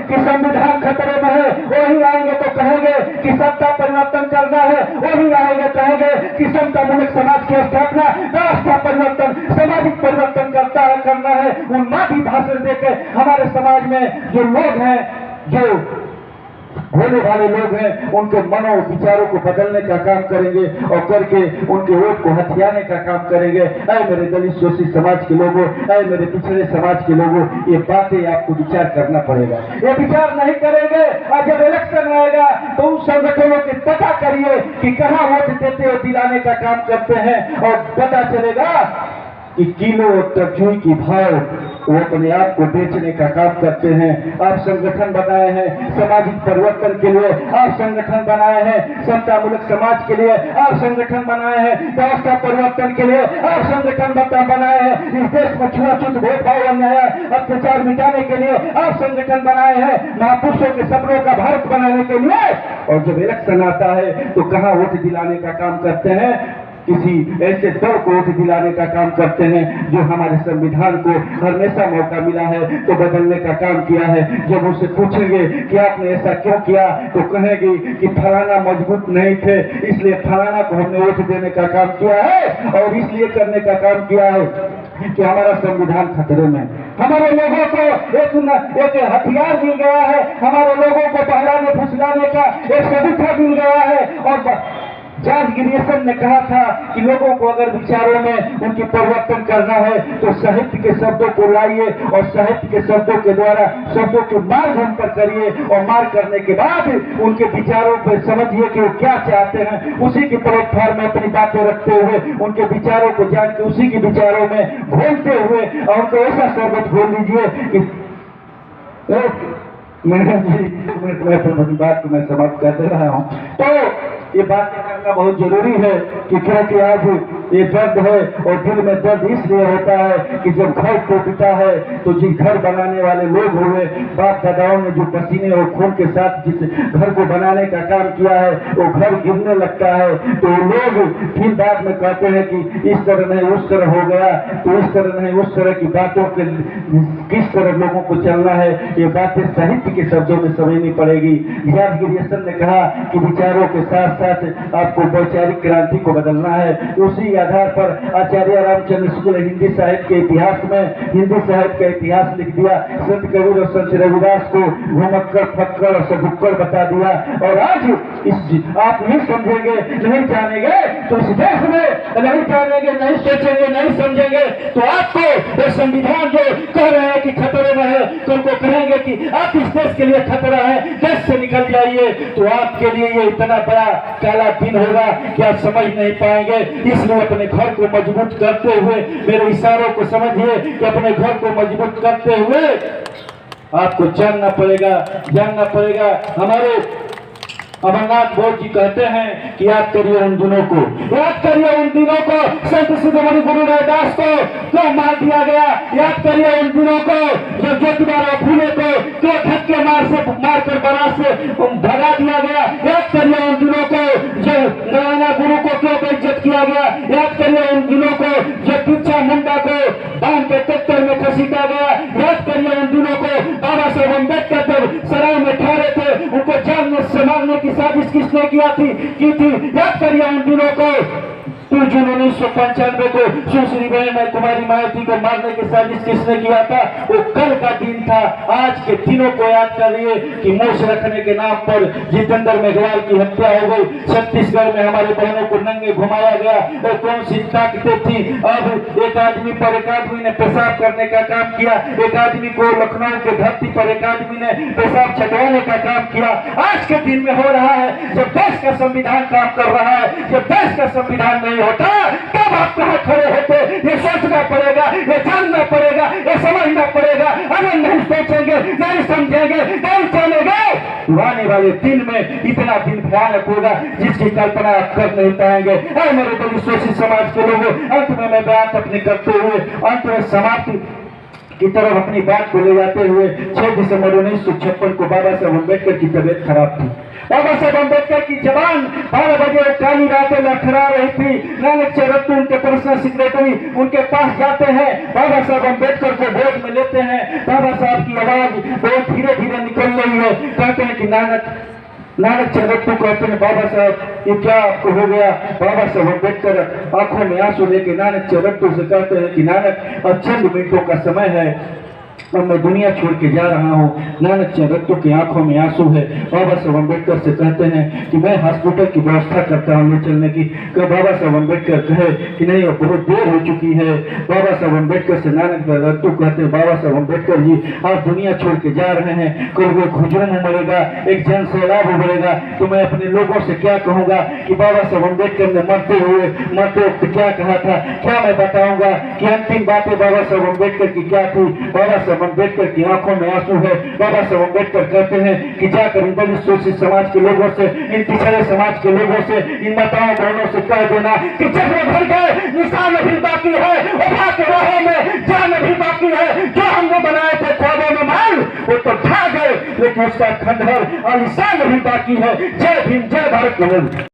कि संविधान खतरे में है, वही आएंगे तो कहेंगे कि सत्ता परिवर्तन करना है, वही आएंगे कहेंगे कि समतामूलक समाज की स्थापना, राष्ट्र परिवर्तन, सामाजिक परिवर्तन करना है। उन्मादी भाषण देकर हमारे समाज में जो लोग हैं, जो भोले भाले लोग हैं, उनके मनो विचारों को बदलने का काम करेंगे और करके उनके वोट को हथियाने का काम करेंगे। ऐ मेरे दलित शोषित समाज के लोगों, ऐ मेरे पिछड़े समाज के लोगों, ये बातें आपको विचार करना पड़ेगा। ये विचार नहीं करेंगे और जब इलेक्शन आएगा तो उन संगठनों के पता करिए कि कहाँ वोट देते हो, दिलाने का काम करते हैं और पता चलेगा कि किलो तरजुई की भाव वो अपने आप को बेचने का काम करते हैं। आप संगठन बनाए हैं सामाजिक परिवर्तन के लिए, आप संगठन बनाए हैं समतामूलक समाज के लिए, आप संगठन बनाए हैं व्यवस्था परिवर्तन के लिए, आप संगठन बनाए हैं इस देश में छुआछूत भेदभाव अन्याय अत्याचार मिटाने के लिए, आप संगठन बनाए हैं महापुरुषों के सपनों का भारत बनाने के लिए। और जब इलेक्शन आता है तो कहाँ वोट दिलाने का काम करते हैं, किसी ऐसे दल को वोट दिलाने का काम करते हैं जो हमारे संविधान को हमेशा मौका मिला है तो बदलने का काम किया है। जब उससे पूछेंगे कि आपने ऐसा क्यों किया तो कहेंगे कि फलाना मजबूत नहीं थे इसलिए फलाना को हमने वोट देने का काम किया है और इसलिए करने का काम किया है कि हमारा संविधान खतरे में। हमारे लोगों को एक हथियार मिल गया है, हमारे लोगों को बहलाने फुसलाने का एक सबूता मिल गया है। और जॉर्ज गिरिसन ने कहा था कि लोगों को अगर विचारों में उनकी परिवर्तन करना है तो साहित्य के शब्दों को लाइए और साहित्य के शब्दों के द्वारा शब्दों के मार्ग उन पर करिए और मार्ग करने के बाद उनके विचारों पर समझिए कि वो क्या चाहते हैं। उसी की प्लेटफॉर्म में अपनी बातें रखते हुए उनके विचारों को जान के उसी के विचारों में घोलते हुए और उनको ऐसा शरबत घोल लीजिए कि बात को मैं समाप्त कर दे रहा हूँ। तो ये बात करना बहुत जरूरी है कि क्योंकि आज ये दर्द है और दिल में दर्द इसलिए होता है कि जब घर टूटता है तो जिस घर बनाने वाले लोग हुए बाप दादाओं ने जो पसीने और खून के साथ जिस घर को बनाने का काम किया है वो घर गिरने लगता है तो लोग फिर बाद में कहते हैं कि इस तरह नहीं उस तरह हो गया, तो इस तरह नहीं उस तरह की बातों के किस तरह लोगों को चलना है ये बातें साहित्य के शब्दों में समझनी पड़ेगी। जॉर्ज गिरिसन ने कहा कि विचारों के साथ साथ आपको वैचारिक क्रांति को बदलना है। उसी आधार पर आचार्य रामचंद्र शुक्ल हिंदी साहित्य के इतिहास में हिंदी साहित्य का इतिहास लिख दिया। संत कबीर और संत रविदास को घुमक्कड़ फक्कड़ और सबुक्कड़ बता दिया। और आज इस आप नहीं समझेंगे नहीं जानेंगे तो इस देश में नहीं जानेंगे नहीं सोचेंगे नहीं समझेंगे तो आपको ये संविधान जो कह रहे हैं कि खतरे में है तो उनको कहेंगे कि आप इस देश के लिए खतरा है, देश से निकल जाइए, तो आपके लिए ये इतना बड़ा काला दिन होगा कि आप समझ नहीं पाएंगे। इसलिए अपने घर को मजबूत करते हुए मेरे इशारों को समझिए कि अपने घर को मजबूत करते हुए आपको जानना पड़ेगा। हमारे अमरनाथ बोध जी कहते हैं कि याद करिए उन दिनों को, संत शिरोमणि गुरु रविदास को क्यों मार दिया गया, याद करिए उन दिनों को जब ज्योतिबा फूले को क्यों धक्के मार कर बनारस से भगा दिया गया, याद करिए उन दिनों को जब नारायणा गुरु को क्यों बेइज्जत किया गया, याद करिए उन दिनों को जब बिरसा मुंडा को बांध के ट्रैक्टर में घसीटा गया, याद करिए उन दिनों को बाबा साहेब अम्बेडकर जब सराय में ठहरे थे उनको जेल में से मारने की साजिश किसने की थी, याद करिए उन दिनों को। 2 जून 1995 को सुश्री बहन कुमारी मायावती को मारने की साजिश किसने किया था, वो कल का दिन था। आज के दिनों को याद करिए कि मोश रखने के नाम पर जितेंद्र मेघवाल की हत्या हो गई, छत्तीसगढ़ में हमारे बहनों को नंगे घुमाया गया और कौन सी ताकतें थी। अब एक आदमी पर एक आदमी ने पेशाब करने का काम किया, एक आदमी को लखनऊ के धरती पर एक आदमी ने पेशाब छटवाने का काम किया। आज के दिन में हो रहा है जब देश का संविधान काम कर रहा है, जब देश का संविधान नहीं होता तब आप कहाँ खड़े होते, ये सोचना पड़ेगा, ये जानना पड़ेगा, ये समझना पड़ेगा। अगर नहीं सोचेंगे नहीं समझेंगे नहीं जानेंगे आने वाले दिन में इतना दिन भयानक होगा जिसकी कल्पना आप कर नहीं पाएंगे। और मेरे बड़ी शोषित समाज के लोगों, अंत में मैं बात अपनी करते हुए अंत में समाप्ति की तरफ अपनी बात को ले जाते हुए 6 दिसंबर 1956 को बाबा साहेब अम्बेडकर की तबीयत खराब थी। बाबा साहब अम्बेडकर की जबान 12 बजे काली रातें लड़खड़ा रही थी। नानक चरत्तू उनके पर्सनल सेक्रेटरी उनके पास जाते हैं, बाबा साहब अम्बेडकर को गोद में लेते हैं। बाबा साहब की आवाज बहुत धीरे धीरे निकल रही है। कहते हैं कि नानक चरत्तू कहते हैं, बाबा साहब ये क्या आपको हो गया? बाबा साहब अम्बेडकर आंखों में आंसू लेके नानक चरत्तू से कहते हैं कि नानक अब चंद मिनटों का समय है और मैं दुनिया छोड़ के जा रहा हूँ। नानक चरत्तू की आंखों में आंसू है। बाबा साहब अम्बेडकर से कहते हैं कि मैं हॉस्पिटल की व्यवस्था करता हूँ ले चलने की। बाबा साहब अम्बेडकर कहे कि नहीं अब बहुत देर हो चुकी है। बाबा साहब अम्बेडकर से नानक चरत्तू कहते हैं, बाबा साहब अम्बेडकर जी आप दुनिया छोड़ के जा रहे हैं, कोई हुजूम उमड़ेगा, एक जन सैलाब उमड़ेगा, तो मैं अपने लोगों से क्या कहूँगा कि बाबा साहब अम्बेडकर ने मरते वक्त क्या कहा था, क्या मैं बताऊंगा कि अंतिम बातें बाबा साहब अम्बेडकर की क्या थी। बाबा साहब अम्बेडकर की आंखों में आंसू है। बाबा साहब अम्बेडकर कहते हैं कि जाकर इन दलित शोषित समाज के लोगों से, इन पिछड़े समाज के लोगों से, इन माताओं बहनों से कह देना कि जज्बे भर गए, निशान अभी बाकी है, वफा के राहों में जान अभी बाकी है। जो हमने बनाए थे ख्वाबों में महल वो तो ढा गए, लेकिन उसका खंडहर और निशान अभी बाकी है। जय भीम, जय भारत।